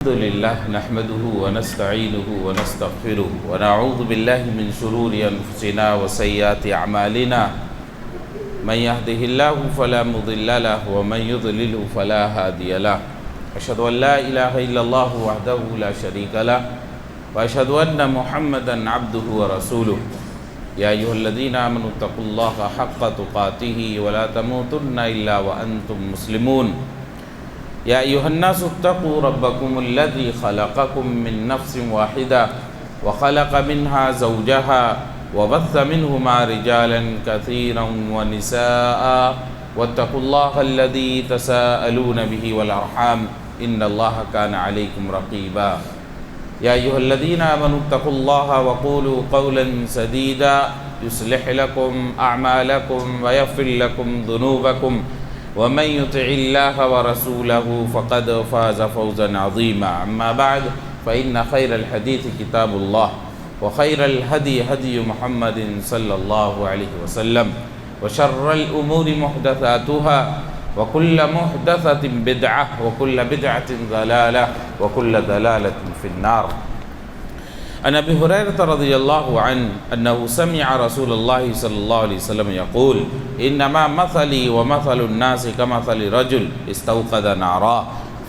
الحمد لله نحمده ونستعينه ونستغفره ونعوذ بالله من شرور أنفسنا وسيئات أعمالنا من يهده الله فلا مضل له ومن يضلل فلا هادي له أشهد أن لا إله إلا الله وحده لا شريك له وأشهد أن محمدا عبده ورسوله يا أيها الذين آمنوا اتقوا الله حق تقاته ولا تموتن إلا وأنتم مسلمون يا أيها الناس اتقوا ربكم الذي خلقكم من نفس واحدة وخلق منها زوجها وبث منهما رجالا كثيرا ونساء واتقوا الله الذي تساءلون به والأرحام إن الله كان عليكم رقيبا يا أيها الذين آمنوا اتقوا الله وقولوا قولا سديدا يصلح لكم أعمالكم ويغفر لكم ذنوبكم ومن يطع الله ورسوله فقد فاز فوزا عظيما أما بعد فإن خير الحديث كتاب الله وخير الهدي هدي محمد صلى الله عليه وسلم وشر الأمور محدثاتها وكل محدثة بدعة وكل بدعة ضلالة وكل ضلالة في النار. عن أبي هريرة رضي الله عنه أنه سمع رسول الله صلى الله عليه وسلم يقول إنما مثلي ومثل الناس كمثل رجل استوقد نارا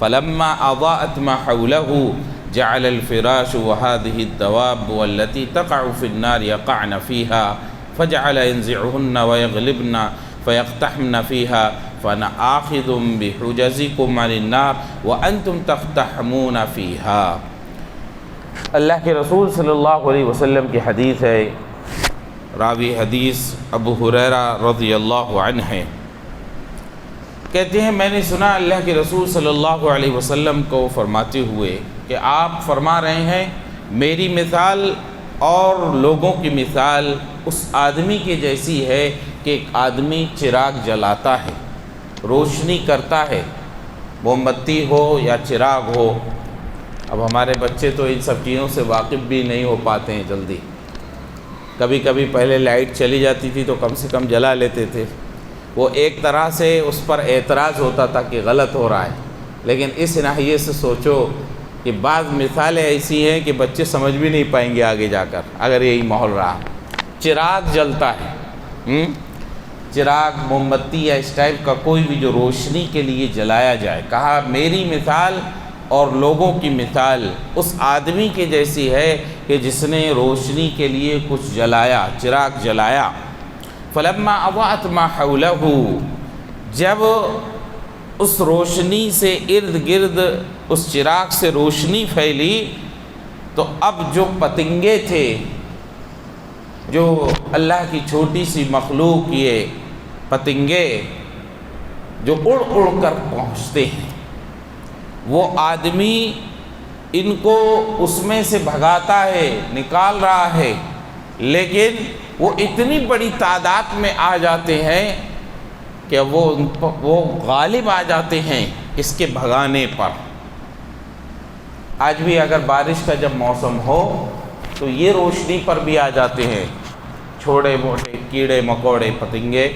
فلما أضاءت ما حوله جعل الفراش وهذه الدواب والتي تقع في النار يقعن فيها فجعل ينزعهن ويغلبن فيقتحمن فيها فأنا آخذ بحجزكم عن النار وأنتم تقتحمون فيها. اللہ کے رسول صلی اللہ علیہ وسلم کی حدیث ہے. راوی حدیث ابو ہریرہ رضی اللہ عنہ ہے. کہتے ہیں میں نے سنا اللہ کے رسول صلی اللہ علیہ وسلم کو فرماتے ہوئے کہ آپ فرما رہے ہیں میری مثال اور لوگوں کی مثال اس آدمی کے جیسی ہے کہ ایک آدمی چراغ جلاتا ہے، روشنی کرتا ہے، موم بتی ہو یا چراغ ہو. اب ہمارے بچے تو ان سب چیزوں سے واقف بھی نہیں ہو پاتے ہیں جلدی. کبھی کبھی پہلے لائٹ چلی جاتی تھی تو کم سے کم جلا لیتے تھے. وہ ایک طرح سے اس پر اعتراض ہوتا تھا کہ غلط ہو رہا ہے، لیکن اس ناحیے سے سوچو کہ بعض مثالیں ایسی ہیں کہ بچے سمجھ بھی نہیں پائیں گے آگے جا کر اگر یہی ماحول رہا. چراغ جلتا ہے، چراغ موم بتی یا اس ٹائپ کا کوئی بھی جو روشنی کے لیے جلایا جائے. کہا میری مثال اور لوگوں کی مثال اس آدمی کے جیسی ہے کہ جس نے روشنی کے لیے کچھ جلایا، چراغ جلایا. فلما اضاءت ما حوله، جب اس روشنی سے ارد گرد اس چراغ سے روشنی پھیلی تو اب جو پتنگے تھے، جو اللہ کی چھوٹی سی مخلوق یہ پتنگے جو اڑ اڑ کر پہنچتے ہیں، وہ آدمی ان کو اس میں سے بھگاتا ہے، نکال رہا ہے، لیکن وہ اتنی بڑی تعداد میں آ جاتے ہیں کہ وہ غالب آ جاتے ہیں اس کے بھگانے پر. آج بھی اگر بارش کا جب موسم ہو تو یہ روشنی پر بھی آ جاتے ہیں چھوٹے موٹے کیڑے مکوڑے پتنگے.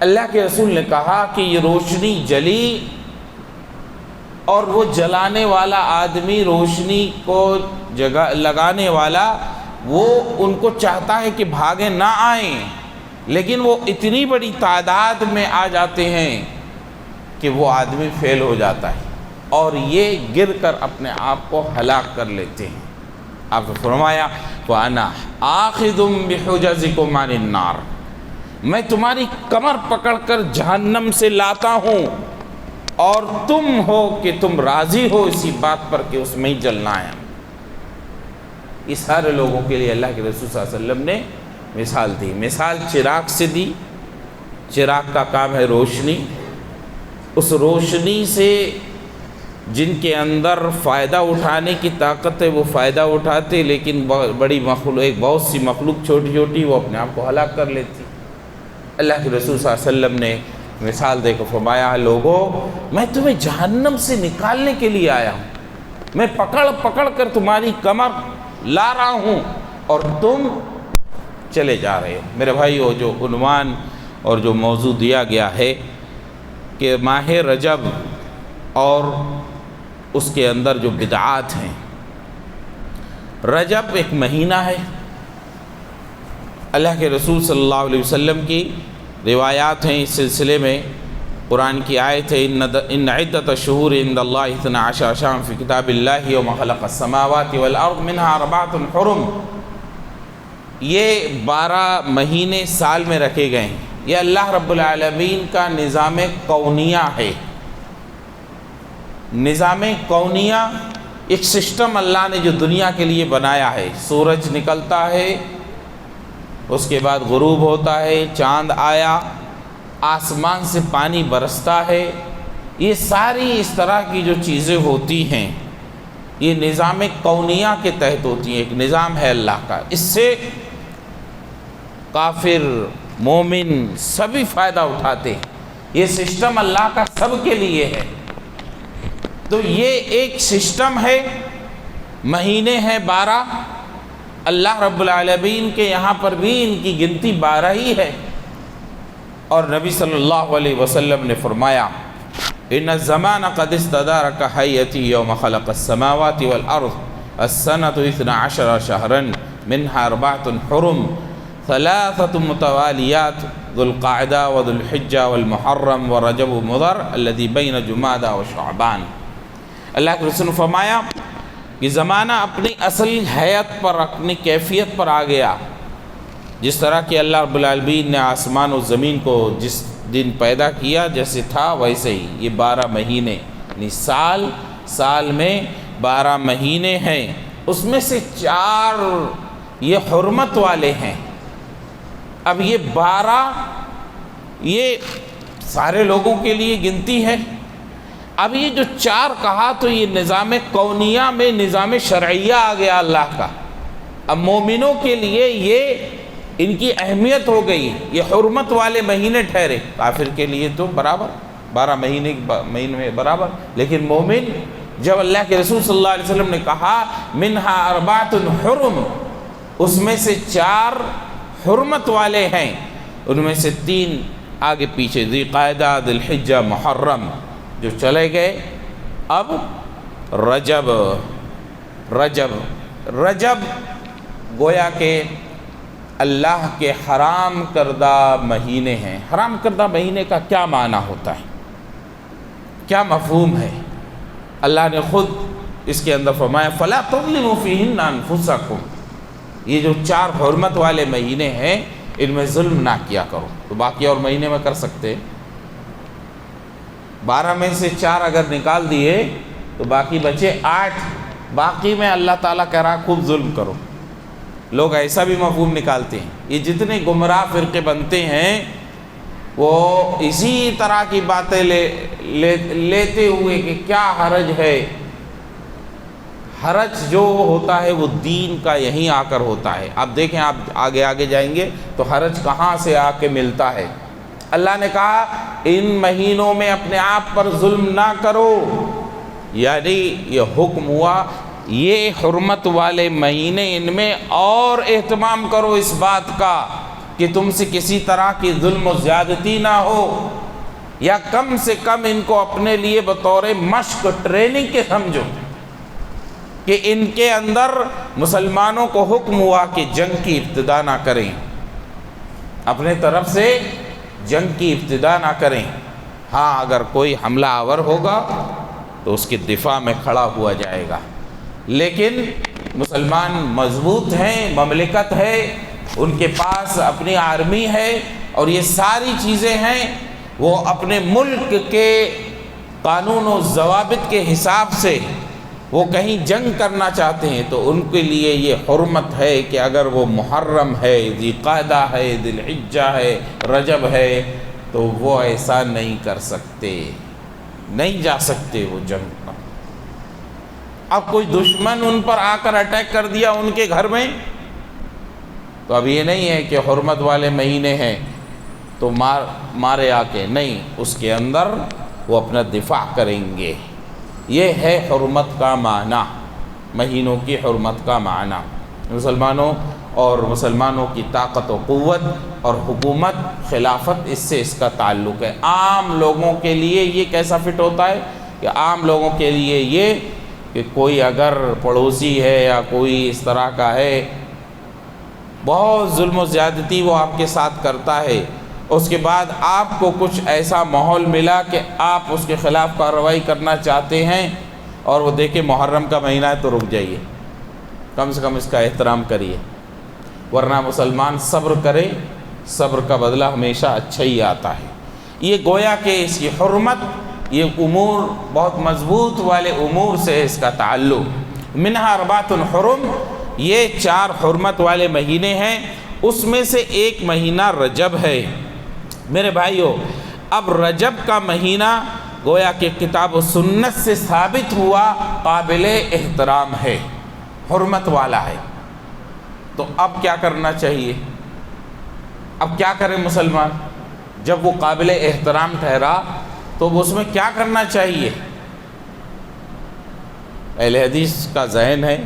اللہ کے رسول نے کہا کہ یہ روشنی جلی اور وہ جلانے والا آدمی، روشنی کو جگہ لگانے والا، وہ ان کو چاہتا ہے کہ بھاگے نہ آئیں، لیکن وہ اتنی بڑی تعداد میں آ جاتے ہیں کہ وہ آدمی فیل ہو جاتا ہے اور یہ گر کر اپنے آپ کو ہلاک کر لیتے ہیں. آپ نے فرمایا وَأَنَا آخِذٌ بِحُجَزِكُمْ عَنِ النَّارِ، میں تمہاری کمر پکڑ کر جہنم سے لاتا ہوں اور تم ہو کہ تم راضی ہو اسی بات پر کہ اس میں ہی جلنا ہے. اس سارے لوگوں کے لیے اللہ کے رسول صلی اللہ علیہ وسلم نے مثال دی. مثال چراغ سے دی. چراغ کا کام ہے روشنی. اس روشنی سے جن کے اندر فائدہ اٹھانے کی طاقت ہے وہ فائدہ اٹھاتے، لیکن بڑی مخلوق، ایک بہت سی مخلوق چھوٹی چھوٹی، وہ اپنے آپ کو ہلاک کر لیتی. اللہ کے رسول صلی اللہ علیہ وسلم نے مثال دے کر فرمایا لوگو میں تمہیں جہنم سے نکالنے کے لیے آیا ہوں، میں پکڑ پکڑ کر تمہاری کمر لا رہا ہوں اور تم چلے جا رہے ہو. میرے بھائیو، جو عنوان اور جو موضوع دیا گیا ہے کہ ماہ رجب اور اس کے اندر جو بدعات ہیں۔ رجب ایک مہینہ ہے، اللہ کے رسول صلی اللہ علیہ وسلم کی روایات ہیں اس سلسلے میں۔ قرآن کی آیت ہے ان عدۃ الشہور عند اللہ 12 شہرا فی کتاب اللہ یوم خلق السماوات والارض منها 4 حرم۔ یہ 12 مہینے سال میں رکھے گئے ہیں۔ یہ اللہ رب العالمین کا نظام کونیہ ہے۔ نظام کونیہ ایک سسٹم اللہ نے جو دنیا کے لیے بنایا ہے۔ سورج نکلتا ہے، اس کے بعد غروب ہوتا ہے، چاند آیا، آسمان سے پانی برستا ہے، یہ ساری اس طرح کی جو چیزیں ہوتی ہیں یہ نظام کونیہ کے تحت ہوتی ہیں۔ ایک نظام ہے اللہ کا، اس سے کافر مومن سبھی فائدہ اٹھاتے ہیں۔ یہ سسٹم اللہ کا سب کے لیے ہے۔ تو یہ ایک سسٹم ہے، مہینے ہیں 12، اللہ رب العالمین کے یہاں پر بھی ان کی گنتی 12 ہی ہے۔ اور نبی صلی اللہ علیہ وسلم نے فرمایا ان الزمان قد استدار كهيئته يوم خلق السماوات والارض السنة 12 شهرا منها 4 حرم 3 متواليات ذو القعدة وذو الحجة والمحرم ورجب مضر الذي بين جمادى وشعبان۔ اللہ کے رسول نے فرمایا کہ زمانہ اپنی اصل حیت پر، اپنی کیفیت پر آ گیا، جس طرح کہ اللہ رب العالمین نے آسمان و زمین کو جس دن پیدا کیا جیسے تھا ویسے ہی یہ 12 مہینے، یعنی سال میں 12 مہینے ہیں، اس میں سے 4 یہ حرمت والے ہیں۔ اب یہ 12 یہ سارے لوگوں کے لیے گنتی ہے۔ اب یہ جو 4 کہا تو یہ نظام کونیہ میں نظام شرعیہ آ گیا اللہ کا۔ اب مومنوں کے لیے یہ ان کی اہمیت ہو گئی، یہ حرمت والے مہینے ٹھہرے۔ کافر کے لیے تو برابر 12 مہینے میں برابر، لیکن مومن جب اللہ کے رسول صلی اللہ علیہ وسلم نے کہا منہا 4 حرم، اس میں سے 4 حرمت والے ہیں، ان میں سے 3 آگے پیچھے ذی قعدہ، ذی الحجہ، محرم جو چلے گئے۔ اب رجب گویا کہ اللہ کے حرام کردہ مہینے ہیں۔ حرام کردہ مہینے کا کیا معنی ہوتا ہے، کیا مفہوم ہے؟ اللہ نے خود اس کے اندر فرمایا فَلَا تَظْلِمُوا فِيهِنَّ أَنفُسَكُمْ۔ یہ جو 4 حرمت والے مہینے ہیں ان میں ظلم نہ کیا کرو۔ تو باقی اور مہینے میں کر سکتے، 12 میں سے 4 اگر نکال دیے تو باقی بچے 8، باقی میں اللہ تعالیٰ کہہ رہا خوب ظلم کرو۔ لوگ ایسا بھی مفہوم نکالتے ہیں، یہ جتنے گمراہ فرقے بنتے ہیں وہ اسی طرح کی باتیں لیتے ہوئے کہ کیا حرج ہے۔ حرج جو ہوتا ہے وہ دین کا یہیں آ کر ہوتا ہے۔ آپ دیکھیں، آپ آگے جائیں گے تو حرج کہاں سے آ کے ملتا ہے۔ اللہ نے کہا ان مہینوں میں اپنے آپ پر ظلم نہ کرو، یعنی یہ حکم ہوا یہ حرمت والے مہینے ان میں اور اہتمام کرو اس بات کا کہ تم سے کسی طرح کی ظلم و زیادتی نہ ہو، یا کم سے کم ان کو اپنے لیے بطور مشق ٹریننگ کے سمجھو کہ ان کے اندر مسلمانوں کو حکم ہوا کہ جنگ کی ابتدا نہ کریں، اپنے طرف سے جنگ کی ابتدا نہ کریں۔ ہاں اگر کوئی حملہ آور ہوگا تو اس کے دفاع میں کھڑا ہوا جائے گا، لیکن مسلمان مضبوط ہیں، مملکت ہے، ان کے پاس اپنی آرمی ہے اور یہ ساری چیزیں ہیں، وہ اپنے ملک کے قانون و ضوابط کے حساب سے وہ کہیں جنگ کرنا چاہتے ہیں تو ان کے لیے یہ حرمت ہے کہ اگر وہ محرم ہے، ذی قعدہ ہے، ذی الحجہ ہے، رجب ہے، تو وہ ایسا نہیں کر سکتے، نہیں جا سکتے وہ جنگ پر۔ اب کوئی دشمن ان پر آ کر اٹیک کر دیا ان کے گھر میں تو اب یہ نہیں ہے کہ حرمت والے مہینے ہیں تو مارے آ کے، نہیں، اس کے اندر وہ اپنا دفاع کریں گے۔ یہ ہے حرمت کا معنی، مہینوں کی حرمت کا معنی۔ مسلمانوں اور مسلمانوں کی طاقت و قوت اور حکومت، خلافت، اس سے اس کا تعلق ہے۔ عام لوگوں کے لیے یہ کیسا فٹ ہوتا ہے کہ عام لوگوں کے لیے یہ کہ کوئی اگر پڑوسی ہے یا کوئی اس طرح کا ہے بہت ظلم و زیادتی وہ آپ کے ساتھ کرتا ہے، اس کے بعد آپ کو کچھ ایسا ماحول ملا کہ آپ اس کے خلاف کارروائی کرنا چاہتے ہیں اور وہ دیکھیں محرم کا مہینہ ہے تو رک جائیے، کم سے کم اس کا احترام کریے، ورنہ مسلمان صبر کرے، صبر کا بدلہ ہمیشہ اچھا ہی آتا ہے۔ یہ گویا کہ اس کی حرمت، یہ امور بہت مضبوط والے امور سے اس کا تعلق۔ منہا اربعۃ حرم، یہ 4 حرمت والے مہینے ہیں، اس میں سے ایک مہینہ رجب ہے۔ میرے بھائیو، اب رجب کا مہینہ گویا کہ کتاب و سنت سے ثابت ہوا قابل احترام ہے، حرمت والا ہے، تو اب کیا کرنا چاہیے؟ اب کیا کریں مسلمان؟ جب وہ قابل احترام ٹھہرا تو اس میں کیا کرنا چاہیے؟ اہل حدیث کا ذہن ہے،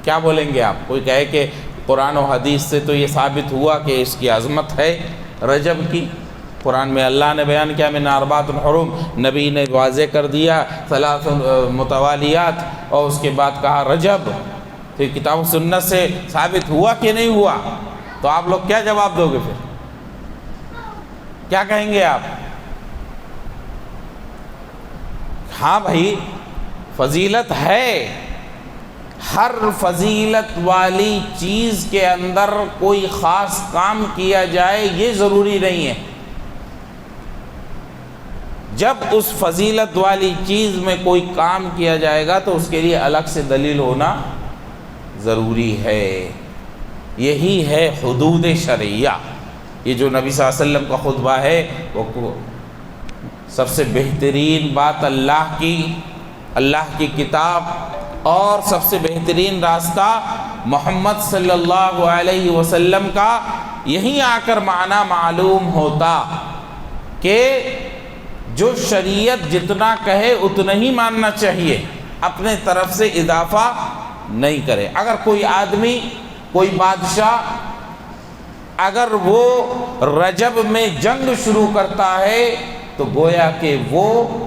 کیا بولیں گے آپ؟ کوئی کہے کہ قرآن و حدیث سے تو یہ ثابت ہوا کہ اس کی عظمت ہے رجب کی، قرآن میں اللہ نے بیان کیا من اربعۃ حرم، نبی نے واضح کر دیا 3 متوالیات، اور اس کے بعد کہا رجب، تو یہ کتاب و سنت سے ثابت ہوا کہ نہیں ہوا؟ تو آپ لوگ کیا جواب دو گے؟ پھر کیا کہیں گے آپ؟ ہاں بھائی، فضیلت ہے، ہر فضیلت والی چیز کے اندر کوئی خاص کام کیا جائے یہ ضروری نہیں ہے۔ جب اس فضیلت والی چیز میں کوئی کام کیا جائے گا تو اس کے لیے الگ سے دلیل ہونا ضروری ہے۔ یہی ہے حدود شرعیہ۔ یہ جو نبی صلی اللہ علیہ وسلم کا خطبہ ہے وہ سب سے بہترین بات اللہ کی کتاب، اور سب سے بہترین راستہ محمد صلی اللہ علیہ وسلم کا، یہیں آ کر معنی معلوم ہوتا کہ جو شریعت جتنا کہے اتنا ہی ماننا چاہیے، اپنے طرف سے اضافہ نہیں کرے۔ اگر کوئی آدمی، کوئی بادشاہ اگر وہ رجب میں جنگ شروع کرتا ہے تو گویا کہ وہ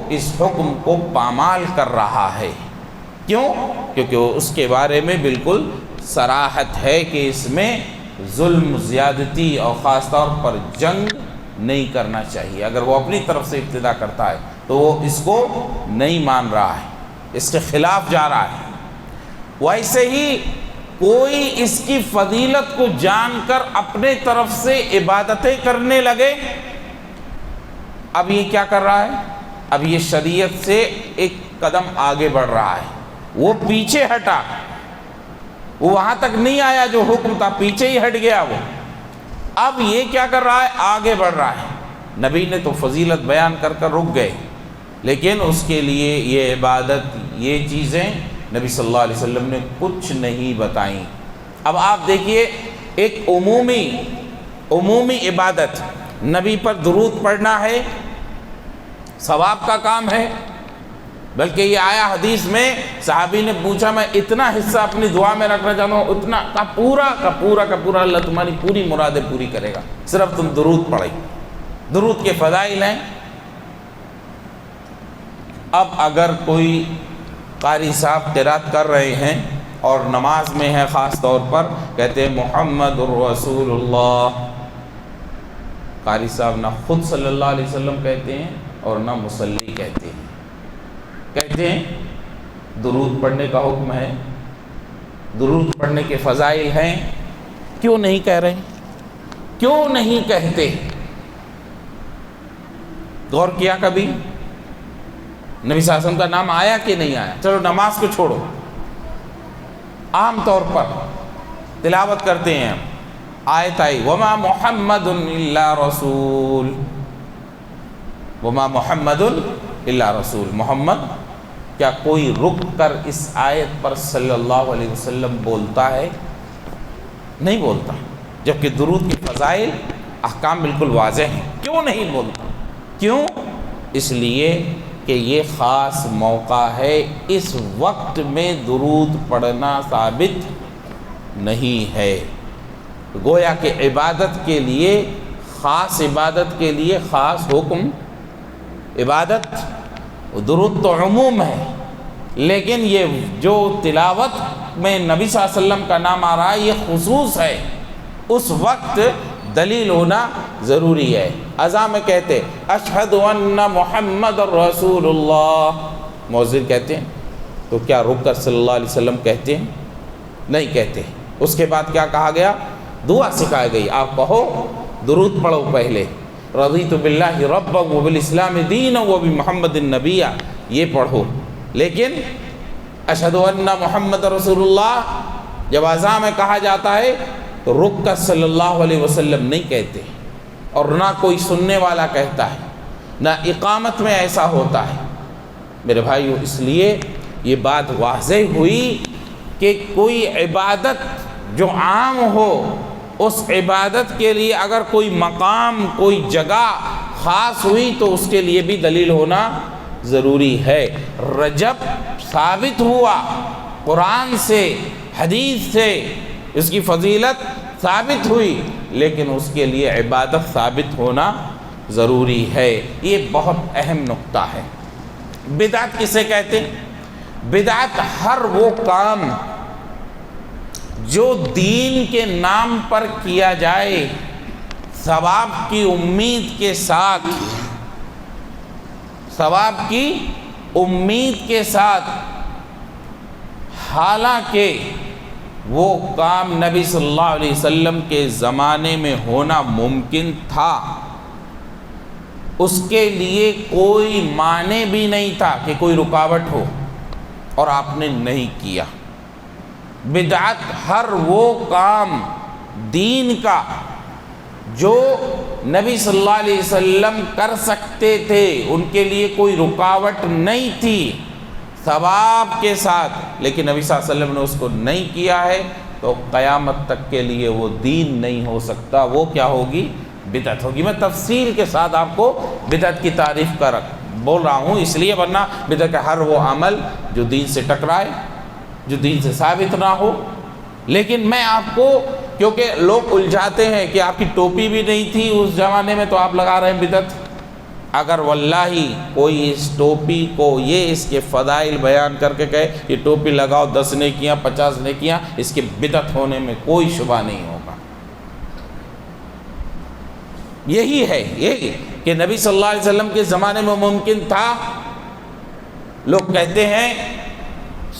اس حکم کو پامال کر رہا ہے۔ کیوں؟ کیونکہ اس کے بارے میں بالکل صراحت ہے کہ اس میں ظلم، زیادتی اور خاص طور پر جنگ نہیں کرنا چاہیے۔ اگر وہ اپنی طرف سے ابتدا کرتا ہے تو وہ اس کو نہیں مان رہا ہے، اس کے خلاف جا رہا ہے۔ ویسے ہی کوئی اس کی فضیلت کو جان کر اپنے طرف سے عبادتیں کرنے لگے، اب یہ کیا کر رہا ہے؟ اب یہ شریعت سے ایک قدم آگے بڑھ رہا ہے، وہ پیچھے ہٹا، وہ وہاں تک نہیں آیا جو حکم تھا، پیچھے ہی ہٹ گیا وہ۔ اب یہ کیا کر رہا ہے؟ آگے بڑھ رہا ہے۔ نبی نے تو فضیلت بیان کر کر رک گئے، لیکن اس کے لیے یہ عبادت، یہ چیزیں نبی صلی اللہ علیہ وسلم نے کچھ نہیں بتائیں۔ اب آپ دیکھیے، ایک عمومی عبادت، نبی پر درود پڑھنا ہے، ثواب کا کام ہے، بلکہ یہ آیا حدیث میں، صحابی نے پوچھا میں اتنا حصہ اپنی دعا میں رکھنا چاہتا ہوں، اتنا کا پورا اللہ تمہاری پوری مرادیں پوری کرے گا، صرف تم درود پڑھیں۔ درود کے فضائل ہیں۔ اب اگر کوئی قاری صاحب قرات کر رہے ہیں اور نماز میں ہے، خاص طور پر کہتے ہیں محمد الرسول اللہ، قاری صاحب نہ خود صلی اللہ علیہ وسلم کہتے ہیں اور نہ مصلی کہتے ہیں درود پڑھنے کا حکم ہے، درود پڑھنے کے فضائل ہیں، کیوں نہیں کہہ رہے؟ کیوں نہیں کہتے؟ غور کیا کبھی؟ نبی صلی اللہ علیہ وسلم کا نام آیا کہ نہیں آیا؟ چلو نماز کو چھوڑو، عام طور پر تلاوت کرتے ہیں، آیت آئی وما محمد الا رسول، وما محمد الا رسول، محمد کیا کوئی رک کر اس آیت پر صلی اللہ علیہ وسلم بولتا ہے؟ نہیں بولتا، جبکہ درود کے فضائل، احکام بالکل واضح ہیں۔ کیوں نہیں بولتا؟ کیوں؟ اس لیے کہ یہ خاص موقع ہے، اس وقت میں درود پڑھنا ثابت نہیں ہے۔ گویا کہ عبادت کے لیے، خاص عبادت کے لیے خاص حکم عبادت درود تو عموم ہے، لیکن یہ جو تلاوت میں نبی صلی اللہ علیہ وسلم کا نام آ رہا ہے یہ خصوص ہے، اس وقت دلیل ہونا ضروری ہے۔ اذان میں کہتے اشہد ان محمد رسول اللہ، مؤذن کہتے ہیں، تو کیا رک کر صلی اللہ علیہ وسلم کہتے ہیں؟ نہیں کہتے۔ اس کے بعد کیا کہا گیا؟ دعا سکھائی گئی، آپ کہو، درود پڑھو پہلے، رضیت باللہ ربا وبالاسلام دینا وبمحمد نبیا، یہ پڑھو۔ لیکن اشہد ان محمد رسول اللہ جب اذان میں کہا جاتا ہے تو رک کر صلی اللہ علیہ وسلم نہیں کہتے، اور نہ کوئی سننے والا کہتا ہے، نہ اقامت میں ایسا ہوتا ہے۔ میرے بھائیو، اس لیے یہ بات واضح ہوئی کہ کوئی عبادت جو عام ہو، اس عبادت کے لیے اگر کوئی مقام، کوئی جگہ خاص ہوئی تو اس کے لیے بھی دلیل ہونا ضروری ہے۔ رجب ثابت ہوا قرآن سے، حدیث سے، اس کی فضیلت ثابت ہوئی، لیکن اس کے لیے عبادت ثابت ہونا ضروری ہے۔ یہ بہت اہم نقطہ ہے۔ بدعت کسے کہتے ہیں؟ بدعت ہر وہ کام جو دین کے نام پر کیا جائے ثواب کی امید کے ساتھ، ثواب کی امید کے ساتھ، حالانکہ وہ کام نبی صلی اللہ علیہ وسلم کے زمانے میں ہونا ممکن تھا، اس کے لیے کوئی معنی بھی نہیں تھا کہ کوئی رکاوٹ ہو، اور آپ نے نہیں کیا۔ بدعت ہر وہ کام دین کا جو نبی صلی اللہ علیہ وسلم کر سکتے تھے، ان کے لیے کوئی رکاوٹ نہیں تھی ثواب کے ساتھ، لیکن نبی صلی اللہ علیہ وسلم نے اس کو نہیں کیا ہے، تو قیامت تک کے لیے وہ دین نہیں ہو سکتا، وہ کیا ہوگی؟ بدعت ہوگی۔ میں تفصیل کے ساتھ آپ کو بدعت کی تعریف کا بول رہا ہوں، اس لیے، ورنہ بدعت کا ہر وہ عمل جو دین سے ٹکرائے، جو دین سے ثابت نہ ہو۔ لیکن میں آپ کو، کیونکہ لوگ الجھاتے ہیں کہ آپ کی ٹوپی بھی نہیں تھی اس زمانے میں تو آپ لگا رہے ہیں بدعت، اگر واللہ کوئی اس ٹوپی کو یہ اس کے فضائل بیان کر کے کہے یہ ٹوپی لگاؤ 10 نیکیاں 50 نیکیاں، اس کے بدعت ہونے میں کوئی شبہ نہیں ہوگا۔ یہی ہے یہ کہ نبی صلی اللہ علیہ وسلم کے زمانے میں ممکن تھا۔ لوگ کہتے ہیں،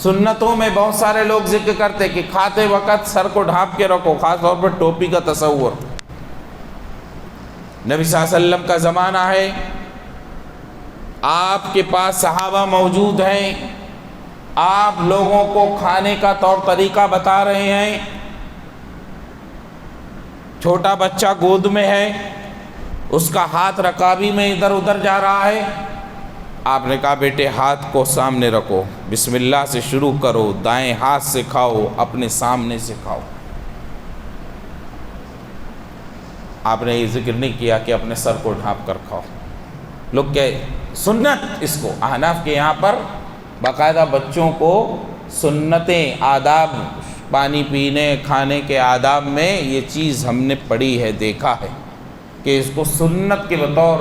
سنتوں میں بہت سارے لوگ ذکر کرتے کہ کھاتے وقت سر کو ڈھانپ کے رکھو، خاص طور پر ٹوپی کا تصور۔ نبی صلی اللہ علیہ وسلم کا زمانہ ہے، آپ کے پاس صحابہ موجود ہیں، آپ لوگوں کو کھانے کا طور طریقہ بتا رہے ہیں، چھوٹا بچہ گود میں ہے، اس کا ہاتھ رکابی میں ادھر ادھر جا رہا ہے، آپ نے کہا بیٹے ہاتھ کو سامنے رکھو، بسم اللہ سے شروع کرو، دائیں ہاتھ سے کھاؤ، اپنے سامنے سے کھاؤ۔ آپ نے یہ ذکر نہیں کیا کہ اپنے سر کو ڈھانپ کر کھاؤ۔ لوگ کہ سنت، اس کو احناف کے یہاں پر باقاعدہ بچوں کو سنتیں، آداب، پانی پینے کھانے کے آداب میں یہ چیز ہم نے پڑھی ہے، دیکھا ہے کہ اس کو سنت کے بطور،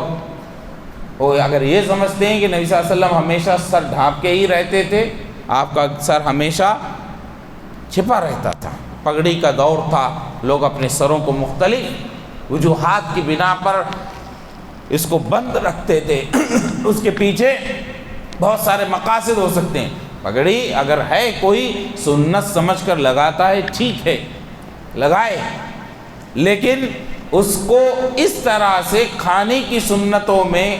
اور اگر یہ سمجھتے ہیں کہ نبی صلی اللہ علیہ وسلم ہمیشہ سر ڈھانپ کے ہی رہتے تھے، آپ کا سر ہمیشہ چھپا رہتا تھا، پگڑی کا دور تھا، لوگ اپنے سروں کو مختلف وجوہات کی بنا پر اس کو بند رکھتے تھے۔ اس کے پیچھے بہت سارے مقاصد ہو سکتے ہیں۔ پگڑی اگر ہے کوئی سنت سمجھ کر لگاتا ہے، ٹھیک ہے، لگائے، لیکن اس کو اس طرح سے کھانے کی سنتوں میں،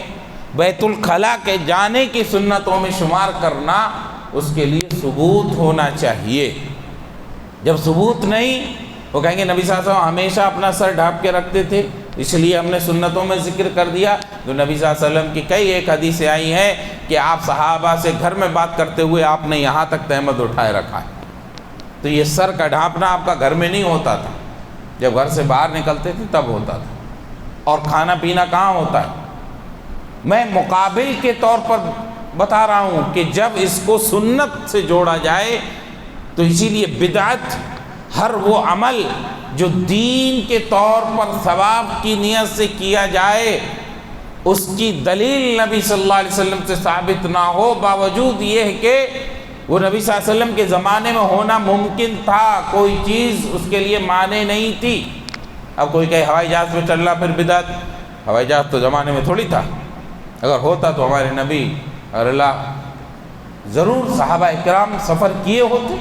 بیت الخلاء کے جانے کی سنتوں میں شمار کرنا، اس کے لیے ثبوت ہونا چاہیے۔ جب ثبوت نہیں، وہ کہیں گے نبی صلی اللہ علیہ وسلم ہمیشہ اپنا سر ڈھانپ کے رکھتے تھے، اس لیے ہم نے سنتوں میں ذکر کر دیا۔ تو نبی صلی اللہ علیہ وسلم کی کئی ایک حدیثیں آئی ہیں کہ آپ صحابہ سے گھر میں بات کرتے ہوئے آپ نے یہاں تک تہمت اٹھائے رکھا ہے۔ تو یہ سر کا ڈھانپنا آپ کا گھر میں نہیں ہوتا تھا، جب گھر سے باہر نکلتے تھے تب ہوتا تھا۔ اور کھانا پینا کہاں ہوتا ہے؟ میں مقابل کے طور پر بتا رہا ہوں کہ جب اس کو سنت سے جوڑا جائے تو اسی لیے بدعت ہر وہ عمل جو دین کے طور پر ثواب کی نیت سے کیا جائے، اس کی دلیل نبی صلی اللہ علیہ وسلم سے ثابت نہ ہو، باوجود یہ ہے کہ وہ نبی صلی اللہ علیہ وسلم کے زمانے میں ہونا ممکن تھا، کوئی چیز اس کے لیے مانع نہیں تھی۔ اب کوئی کہے ہوائی جہاز پہ چلنا پھر بدعت، ہوائی جہاز تو زمانے میں تھوڑی تھا، اگر ہوتا تو ہمارے نبی اور اللہ ضرور صحابہ اکرام سفر کیے ہوتے۔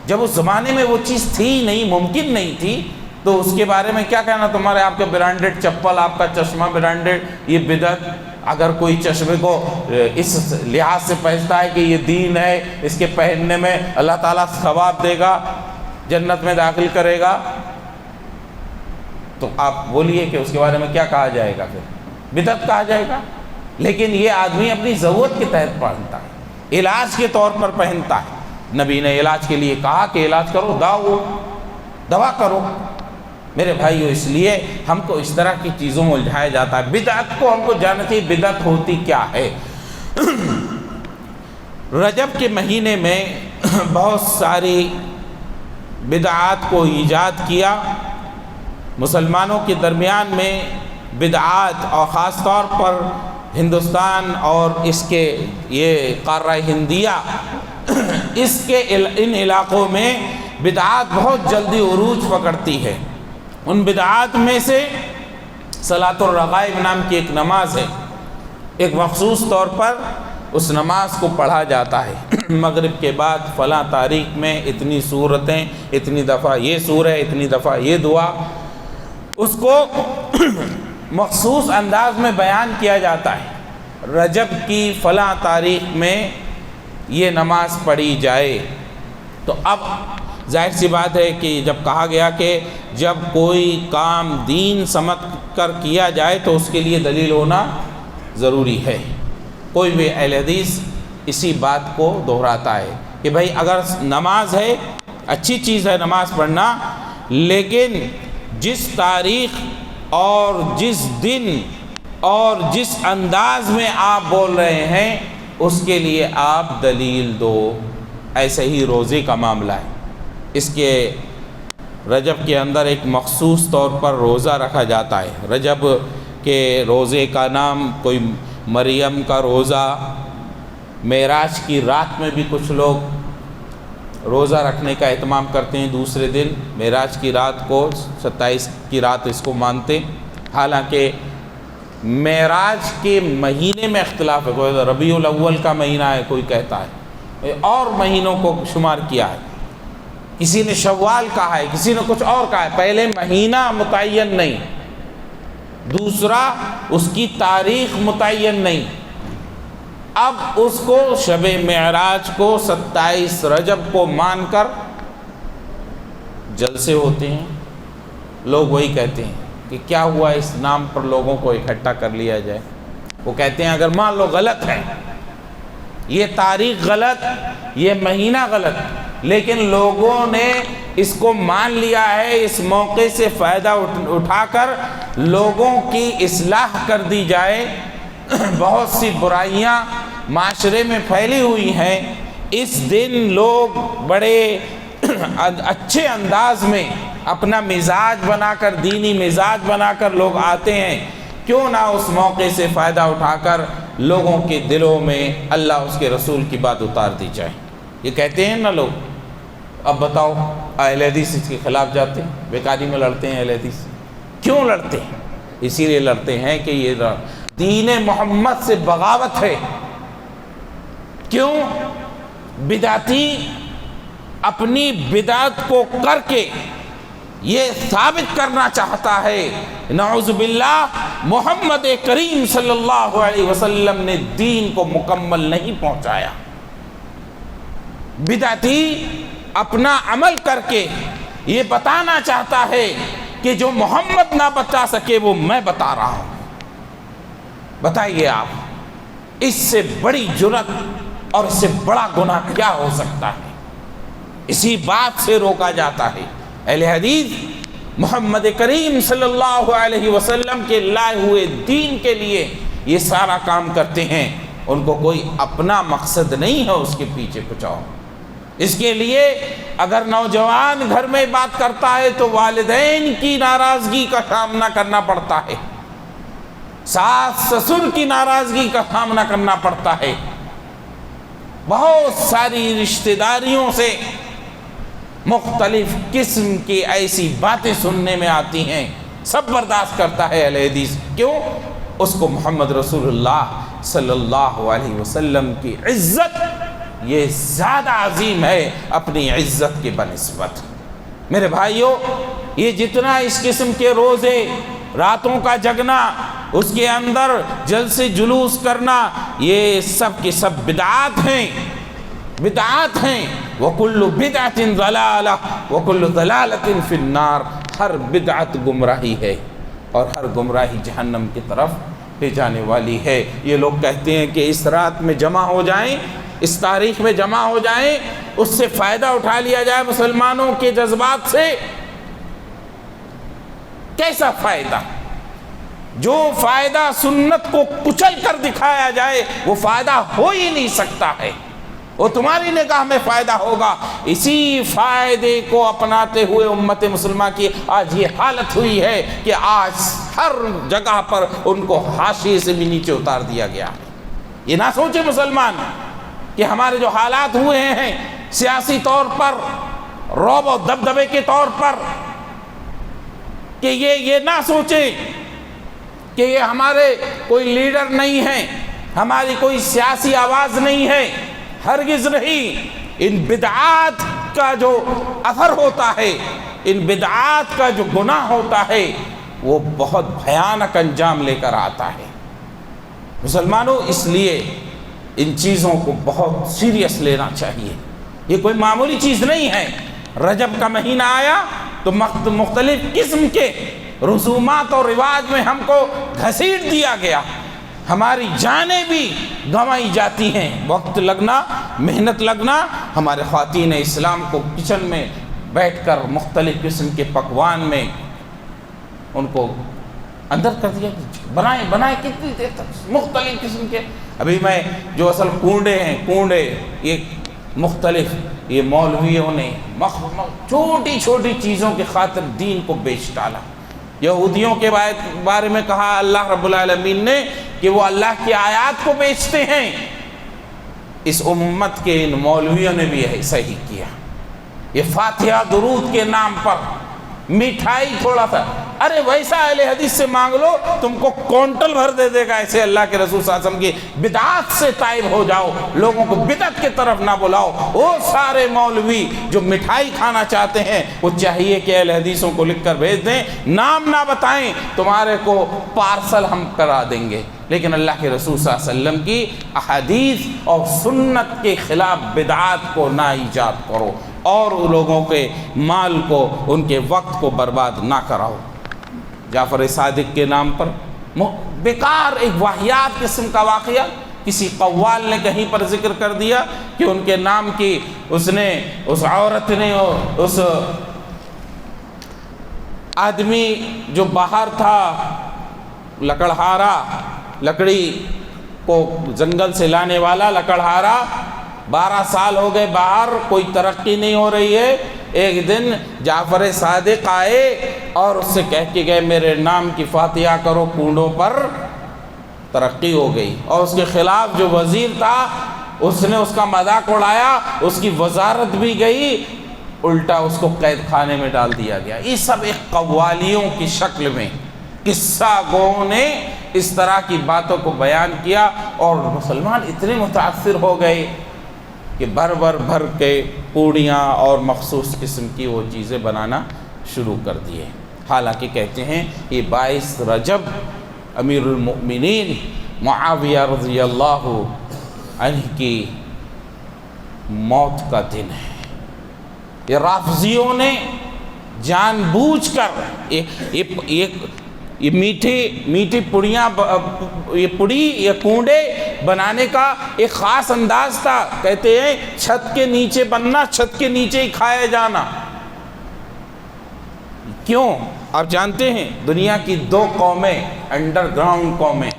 جب اس زمانے میں وہ چیز تھی نہیں، ممکن نہیں تھی، تو اس کے بارے میں کیا کہنا تمہارے؟ آپ کا برانڈڈ چپل، آپ کا چشمہ برانڈڈ، یہ بدعت۔ اگر کوئی چشمے کو اس لحاظ سے پہنتا ہے کہ یہ دین ہے، اس کے پہننے میں اللہ تعالیٰ ثواب دے گا، جنت میں داخل کرے گا، تو آپ بولیے کہ اس کے بارے میں کیا کہا جائے گا؟ پھر بدعت کہا جائے گا۔ لیکن یہ آدمی اپنی ضرورت کے تحت پہنتا ہے، علاج کے طور پر پہنتا ہے۔ نبی نے علاج کے لیے کہا کہ علاج کرو، دوا کرو۔ میرے بھائیو، اس لیے ہم کو اس طرح کی چیزوں میں الجھایا جاتا ہے۔ بدعت کو ہم کو جاننا چاہیے، بدعت ہوتی کیا ہے۔ رجب کے مہینے میں بہت ساری بدعات کو ایجاد کیا۔ مسلمانوں کے درمیان میں بدعات، اور خاص طور پر ہندوستان اور اس کے یہ قارہ ہندیہ، اس کے ان علاقوں میں بدعات بہت جلدی عروج پکڑتی ہے۔ ان بدعات میں سے صلاۃ الرغائب نام کی ایک نماز ہے۔ ایک مخصوص طور پر اس نماز کو پڑھا جاتا ہے، مغرب کے بعد فلاں تاریخ میں اتنی سورتیں، اتنی دفعہ یہ سورہ، اتنی دفعہ یہ دعا، اس کو مخصوص انداز میں بیان کیا جاتا ہے۔ رجب کی فلاں تاریخ میں یہ نماز پڑھی جائے۔ تو اب ظاہر سی بات ہے کہ جب کہا گیا کہ جب کوئی کام دین سمجھ کر کیا جائے تو اس کے لیے دلیل ہونا ضروری ہے۔ کوئی بھی اہل حدیث اسی بات کو دہراتا ہے کہ بھائی اگر نماز ہے، اچھی چیز ہے نماز پڑھنا، لیکن جس تاریخ اور جس دن اور جس انداز میں آپ بول رہے ہیں اس کے لیے آپ دلیل دو۔ ایسے ہی روزے کا معاملہ ہے۔ اس کے رجب کے اندر ایک مخصوص طور پر روزہ رکھا جاتا ہے۔ رجب کے روزے کا نام کوئی مریم کا روزہ، معراج کی رات میں بھی کچھ لوگ روزہ رکھنے کا اہتمام کرتے ہیں، دوسرے دن معراج کی رات کو 27 کی رات اس کو مانتے۔ حالانکہ معراج کے مہینے میں اختلاف ہے، کوئی ربیع الاول کا مہینہ ہے، کوئی کہتا ہے اور مہینوں کو شمار کیا ہے، کسی نے شوال کہا ہے، کسی نے کچھ اور کہا ہے۔ پہلے مہینہ متعین نہیں، دوسرا اس کی تاریخ متعین نہیں۔ اب اس کو شب معراج کو 27 رجب کو مان کر جلسے ہوتے ہیں، لوگ وہی کہتے ہیں کہ کیا ہوا اس نام پر لوگوں کو اکٹھا کر لیا جائے۔ وہ کہتے ہیں اگر مان لو غلط ہے، یہ تاریخ غلط، یہ مہینہ غلط، لیکن لوگوں نے اس کو مان لیا ہے، اس موقع سے فائدہ اٹھا کر لوگوں کی اصلاح کر دی جائے۔ بہت سی برائیاں معاشرے میں پھیلی ہوئی ہیں، اس دن لوگ بڑے اچھے انداز میں اپنا مزاج بنا کر، دینی مزاج بنا کر لوگ آتے ہیں، کیوں نہ اس موقع سے فائدہ اٹھا کر لوگوں کے دلوں میں اللہ اس کے رسول کی بات اتار دی جائے۔ یہ کہتے ہیں نا لوگ۔ اب بتاؤ، اہل حدیث اس کے خلاف جاتے ہیں، بیکاری میں لڑتے ہیں۔ اہل حدیث کیوں لڑتے ہیں؟ اسی لیے لڑتے ہیں کہ یہ دین محمد سے بغاوت ہے۔ کیوں؟ بدعتی اپنی بدعت کو کر کے یہ ثابت کرنا چاہتا ہے، نعوذ باللہ، محمد کریم صلی اللہ علیہ وسلم نے دین کو مکمل نہیں پہنچایا۔ بدعتی اپنا عمل کر کے یہ بتانا چاہتا ہے کہ جو محمد نہ بتا سکے وہ میں بتا رہا ہوں۔ بتائیے آپ، اس سے بڑی جرأت اور اس سے بڑا گناہ کیا ہو سکتا ہے؟ اسی بات سے روکا جاتا ہے۔ اہل حدیث محمد کریم صلی اللہ علیہ وسلم کے لائے ہوئے دین کے لیے یہ سارا کام کرتے ہیں، ان کو کوئی اپنا مقصد نہیں ہے اس کے پیچھے کچھ اور۔ اس کے لیے اگر نوجوان گھر میں بات کرتا ہے تو والدین کی ناراضگی کا سامنا کرنا پڑتا ہے، ساس سسر کی ناراضگی کا سامنا کرنا پڑتا ہے، بہت ساری رشتہ داریوں سے مختلف قسم کی ایسی باتیں سننے میں آتی ہیں، سب برداشت کرتا ہے اہل حدیث۔ کیوں؟ اس کو محمد رسول اللہ صلی اللہ علیہ وسلم کی عزت یہ زیادہ عظیم ہے اپنی عزت کے بنسبت۔ میرے بھائیوں، یہ جتنا اس قسم کے روزے، راتوں کا جگنا، اس کے اندر جلسے جلوس کرنا، یہ سب کے سب بدعات ہیں، بدعات ہیں۔ وَكُلُّ بِدْعَةٍ ضَلَالَةٍ وَكُلُّ ضَلَالَةٍ فِي النَّارِ، ہر بدعت گمراہی ہے اور ہر گمراہی جہنم کی طرف لے جانے والی ہے۔ یہ لوگ کہتے ہیں کہ اس رات میں جمع ہو جائیں، اس تاریخ میں جمع ہو جائیں، اس سے فائدہ اٹھا لیا جائے مسلمانوں کے جذبات سے۔ کیسا فائدہ؟ جو فائدہ سنت کو کچل کر دکھایا جائے وہ فائدہ ہو ہی نہیں سکتا ہے، وہ تمہاری نگاہ میں فائدہ ہوگا۔ اسی فائدے کو اپناتے ہوئے امت مسلمہ کی آج یہ حالت ہوئی ہے کہ آج ہر جگہ پر ان کو حاشیے سے بھی نیچے اتار دیا گیا۔ یہ نہ سوچے مسلمان کہ ہمارے جو حالات ہوئے ہیں سیاسی طور پر، رعب و دبدبے کے طور پر، کہ یہ نہ سوچیں کہ یہ ہمارے کوئی لیڈر نہیں ہیں، ہماری کوئی سیاسی آواز نہیں ہے، ہرگز نہیں۔ ان بدعات کا جو اثر ہوتا ہے، ان بدعات کا جو گناہ ہوتا ہے، وہ بہت بھیانک انجام لے کر آتا ہے۔ مسلمانوں، اس لیے ان چیزوں کو بہت سیریس لینا چاہیے، یہ کوئی معمولی چیز نہیں ہے۔ رجب کا مہینہ آیا تو مختلف قسم کے رسومات اور رواج میں ہم کو گھسیٹ دیا گیا، ہماری جانیں بھی گنوائی جاتی ہیں، وقت لگنا، محنت لگنا۔ ہمارے خواتین اسلام کو کچن میں بیٹھ کر مختلف قسم کے پکوان میں ان کو اندر کر دیا، بنائیں کتنی دیر تک مختلف قسم کے۔ ابھی میں جو اصل کنڈے ہیں، کنڈے یہ مختلف یہ مولویوں نے چھوٹی چھوٹی چیزوں کی خاطر دین کو بیچ ڈالا۔ یہودیوں کے بارے میں کہا اللہ رب العالمین نے کہ وہ اللہ کی آیات کو بیچتے ہیں، اس امت کے ان مولویوں نے بھی ایسا ہی کیا۔ یہ فاتحہ درود کے نام پر مٹھائی تھوڑا سا، ارے ویسا اہل حدیث سے مانگ لو تم کو کونٹل بھر دے دے گا۔ ایسے اللہ کے رسول صلی اللہ علیہ وسلم کی بدعات سے تائب ہو جاؤ، لوگوں کو بدعت کی طرف نہ بلاؤ۔ وہ سارے مولوی جو مٹھائی کھانا چاہتے ہیں وہ چاہیے کہ اہل حدیثوں کو لکھ کر بھیج دیں، نام نہ بتائیں، تمہارے کو پارسل ہم کرا دیں گے، لیکن اللہ کے رسول صلی اللہ علیہ وسلم کی احادیث اور سنت کے خلاف بدعات کو نہ ایجاد کرو اور لوگوں کے مال کو، ان کے وقت کو برباد نہ کراؤ۔ جعفر صادق کے نام پر بیکار ایک واہیات قسم کا واقعہ کسی قوال نے کہیں پر ذکر کر دیا کہ ان کے نام کی اس عورت نے، اس آدمی جو باہر تھا لکڑہارا، لکڑی کو جنگل سے لانے والا لکڑہارا، 12 سال ہو گئے باہر، کوئی ترقی نہیں ہو رہی ہے۔ ایک دن جعفر صادق آئے اور اس سے کہہ کے گئے میرے نام کی فاتحہ کرو، کنڈوں پر ترقی ہو گئی۔ اور اس کے خلاف جو وزیر تھا اس نے اس کا مذاق اڑایا، اس کی وزارت بھی گئی، الٹا اس کو قید خانے میں ڈال دیا گیا۔ یہ سب ایک قوالیوں کی شکل میں قصہ گوؤں نے اس طرح کی باتوں کو بیان کیا، اور مسلمان اتنے متاثر ہو گئے کہ بھر کے پوڑیاں اور مخصوص قسم کی وہ چیزیں بنانا شروع کر دیے۔ حالانکہ کہتے ہیں یہ 22 رجب امیر المؤمنین معاویہ رضی اللہ عنہ کی موت کا دن ہے۔ یہ رافضیوں نے جان بوجھ کر یہ میٹھی پڑیاں، یہ پڑی یا کنڈے بنانے کا ایک خاص انداز تھا۔ کہتے ہیں چھت کے نیچے بننا، چھت کے نیچے ہی کھایا جانا۔ کیوں؟ آپ جانتے ہیں دنیا کی 2 قومیں، انڈر گراؤنڈ قومیں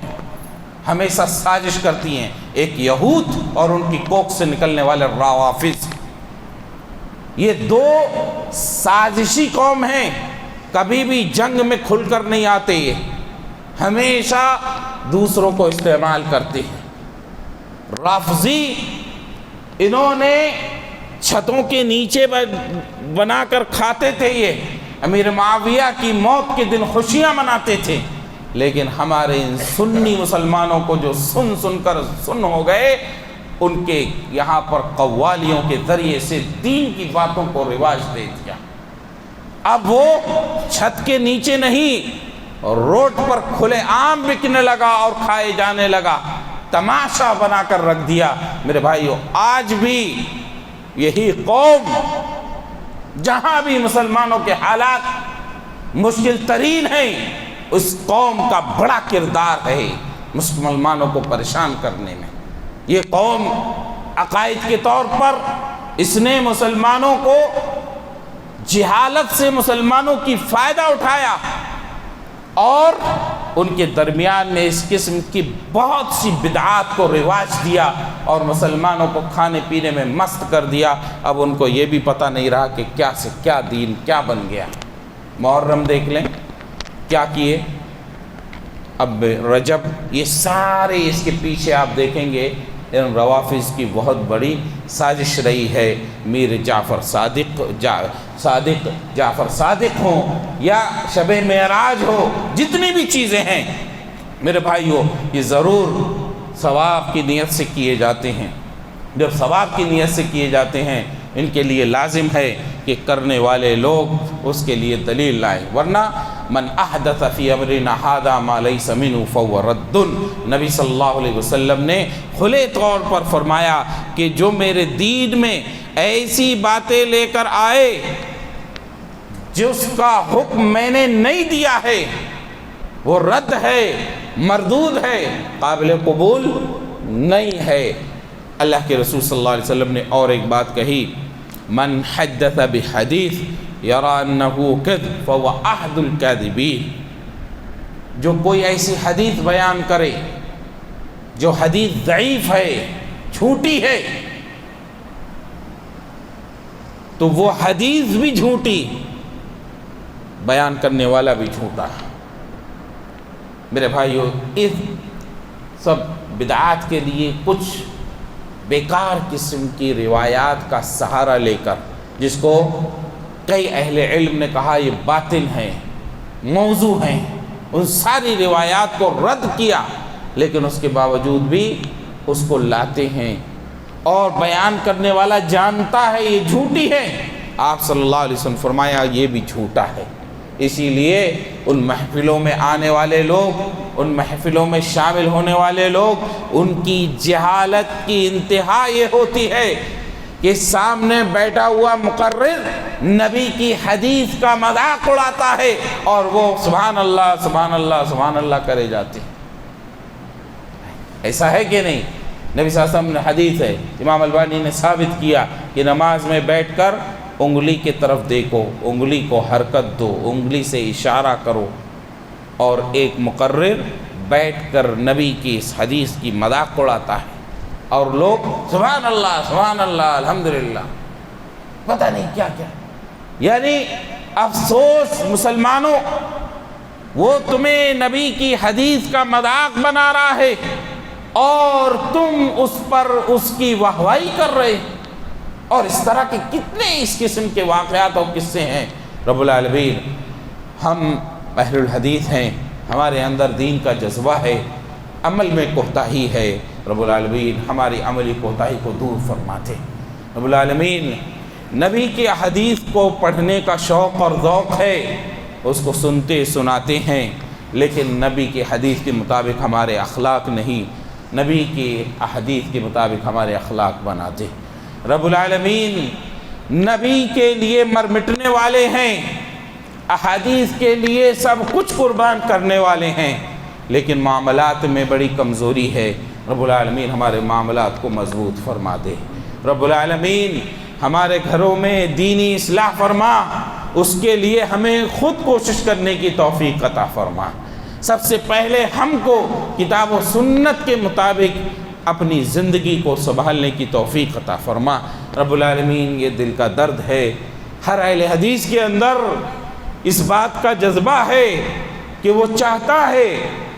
ہمیشہ سازش کرتی ہیں، ایک یہود اور ان کی کوکھ سے نکلنے والے روافض۔ یہ 2 سازشی قوم ہیں، کبھی بھی جنگ میں کھل کر نہیں آتے، یہ ہمیشہ دوسروں کو استعمال کرتے ہیں۔ رافضی انہوں نے چھتوں کے نیچے بنا کر کھاتے تھے، یہ امیر معاویہ کی موت کے دن خوشیاں مناتے تھے، لیکن ہمارے ان سنی مسلمانوں کو جو سن سن کر سن ہو گئے، ان کے یہاں پر قوالیوں کے ذریعے سے دین کی باتوں کو رواج دے دیا۔ اب وہ چھت کے نیچے نہیں، روڈ پر کھلے عام بکنے لگا اور کھائے جانے لگا، تماشا بنا کر رکھ دیا۔ میرے بھائیو، آج بھی یہی قوم جہاں بھی مسلمانوں کے حالات مشکل ترین ہیں، اس قوم کا بڑا کردار ہے مسلمانوں کو پریشان کرنے میں۔ یہ قوم عقائد کے طور پر اس نے مسلمانوں کو جہالت سے مسلمانوں کی فائدہ اٹھایا اور ان کے درمیان میں اس قسم کی بہت سی بدعات کو رواج دیا اور مسلمانوں کو کھانے پینے میں مست کر دیا۔ اب ان کو یہ بھی پتہ نہیں رہا کہ کیا سے کیا دین کیا بن گیا۔ محرم دیکھ لیں کیا کیے، اب رجب، یہ سارے اس کے پیچھے آپ دیکھیں گے ان روافض کی بہت بڑی سازش رہی ہے۔ میر جعفر صادق ہوں یا شب معراج ہو، جتنی بھی چیزیں ہیں میرے بھائیو، یہ ضرور ثواب کی نیت سے کیے جاتے ہیں۔ جب ثواب کی نیت سے کیے جاتے ہیں، ان کے لیے لازم ہے کہ کرنے والے لوگ اس کے لیے دلیل لائیں، ورنہ من احدث فی امرنا ھذا ما لیس منہ فہو رد۔ نبی صلی اللہ علیہ وسلم نے کھلے طور پر فرمایا کہ جو میرے دین میں ایسی باتیں لے کر آئے جس کا حکم میں نے نہیں دیا ہے، وہ رد ہے، مردود ہے، قابل قبول نہیں ہے۔ اللہ کے رسول صلی اللہ علیہ وسلم نے اور ایک بات کہی، من حدث بحدیث یرا انہ کذب فہو احد الکاذبین۔ جو کوئی ایسی حدیث بیان کرے جو حدیث ضعیف ہے، جھوٹی ہے، تو وہ حدیث بھی جھوٹی، بیان کرنے والا بھی جھوٹا۔ میرے بھائیو، اس سب بدعات کے لیے کچھ بیکار قسم کی روایات کا سہارا لے کر، جس کو کئی اہل علم نے کہا یہ باطل ہیں، موضوع ہیں، ان ساری روایات کو رد کیا، لیکن اس کے باوجود بھی اس کو لاتے ہیں اور بیان کرنے والا جانتا ہے یہ جھوٹی ہے۔ آپ صلی اللہ علیہ وسلم فرمایا یہ بھی جھوٹا ہے۔ اسی لیے ان محفلوں میں آنے والے لوگ، ان محفلوں میں شامل ہونے والے لوگ، ان کی جہالت کی انتہا یہ ہوتی ہے کہ سامنے بیٹھا ہوا مقرر نبی کی حدیث کا مذاق اڑاتا ہے اور وہ سبحان اللہ سبحان اللہ سبحان اللہ کرے جاتے ہیں۔ ایسا ہے کہ نہیں؟ نبی صلی اللہ علیہ وسلم نے حدیث ہے، امام البانی نے ثابت کیا کہ نماز میں بیٹھ کر انگلی کی طرف دیکھو، انگلی کو حرکت دو، انگلی سے اشارہ کرو، اور ایک مقرر بیٹھ کر نبی کی اس حدیث کی مذاق اڑاتا ہے اور لوگ سبحان اللہ الحمدللہ، پتہ نہیں کیا کیا۔ یعنی افسوس مسلمانوں، وہ تمہیں نبی کی حدیث کا مذاق بنا رہا ہے اور تم اس پر اس کی واہواہی کر رہے، اور اس طرح کے کتنے اس قسم کے واقعات اور قصے ہیں۔ رب العالمین، ہم اہل الحدیث ہیں، ہمارے اندر دین کا جذبہ ہے، عمل میں کوتاہی ہے، رب العالمین ہماری عملی کوتاہی کو دور فرماتے۔ رب العالمین نبی کی حدیث کو پڑھنے کا شوق اور ذوق ہے، اس کو سنتے سناتے ہیں، لیکن نبی کی حدیث کے مطابق ہمارے اخلاق نہیں، نبی کی احادیث کے مطابق ہمارے اخلاق بناتے۔ رب العالمین نبی کے لیے مر مٹنے والے ہیں، احادیث کے لیے سب کچھ قربان کرنے والے ہیں، لیکن معاملات میں بڑی کمزوری ہے۔ رب العالمین ہمارے معاملات کو مضبوط فرما دے۔ رب العالمین ہمارے گھروں میں دینی اصلاح فرما، اس کے لیے ہمیں خود کوشش کرنے کی توفیق عطا فرما۔ سب سے پہلے ہم کو کتاب و سنت کے مطابق اپنی زندگی کو سنبھالنے کی توفیق عطا فرما۔ رب العالمین یہ دل کا درد ہے، ہر اہل حدیث کے اندر اس بات کا جذبہ ہے کہ وہ چاہتا ہے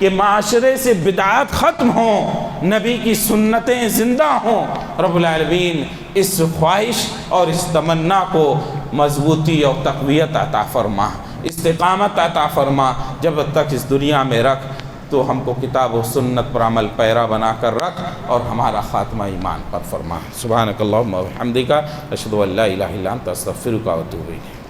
کہ معاشرے سے بدعات ختم ہوں، نبی کی سنتیں زندہ ہوں۔ رب العالمین اس خواہش اور اس تمنا کو مضبوطی اور تقویت عطا فرما، استقامت عطا فرما۔ جب تک اس دنیا میں رکھ تو ہم کو کتاب و سنت پر عمل پیرا بنا کر رکھ اور ہمارا خاتمہ ایمان پر فرما۔ سبحانک اللہم و بحمدک، اشہد ان لا الہ الا انت، استغفرک و اتوب الیک۔